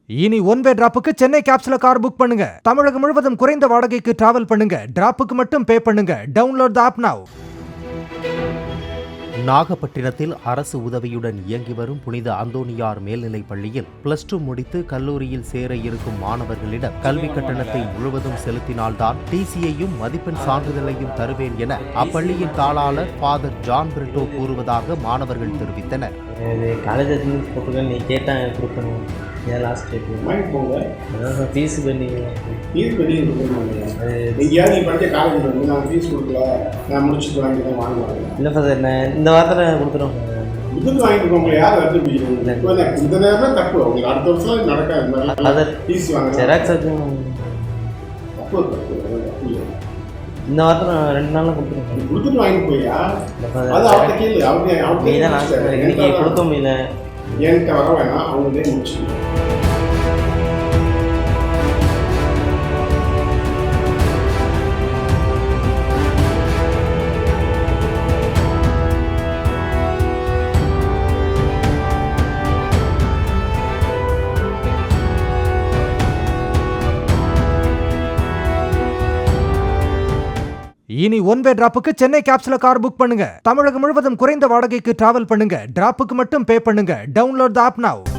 இனி one way டிராப்புக்கு சென்னை கேப்ஸ்ல கார் புக் பண்ணுங்க. தமிழகம் முழுவதும் குறைந்த வாடகைக்கு டிராவல் பண்ணுங்க. டிராப்புக்கு மட்டும் பே பண்ணுங்க. டவுன்லோட் தி ஆப் நவ. நாகப்பட்டினத்தில் அரசு உதவியுடன் இயங்கி வரும் புனித அந்தோனியார் மேல்நிலைப் பள்ளியில் +2 முடித்து கல்லூரியில் சேர இருக்கும் மாணவர்களிடம் கல்வி கட்டணத்தை முழுவதும் செலுத்தினால்தான் டிசியையும் மதிப்பெண் சான்றிதழையும் தருவேன் என அப்பள்ளியின் தாளாளர் ஃபாதர் ஜான் பிரிட்டோ கூறுவதாக மாணவர்கள் தெரிவித்தனர். ஃபீஸ் பண்ணி இல்லை ஃபாதர் இந்த வாரத்தில் கொடுத்துருவோம். ஜெராக்ஸ் இந்த வாரத்தில் 2 நாளில் கொடுத்துருவோம். இன்னைக்கு கொடுக்க முடியல. என்கிட்ட வர வேணாம், அவங்களே முடிச்சுக்கணும். இனி ஒன் வே டிராப்புக்கு சென்னை கேப்ஸ்ல கார் புக் பண்ணுங்க. தமிழகம் முழுவதும் குறைந்த வாடகைக்கு டிராவல் பண்ணுங்க. டிராப்புக்கு மட்டும் பே பண்ணுங்க. டவுன்லோட் தி ஆப் நவ.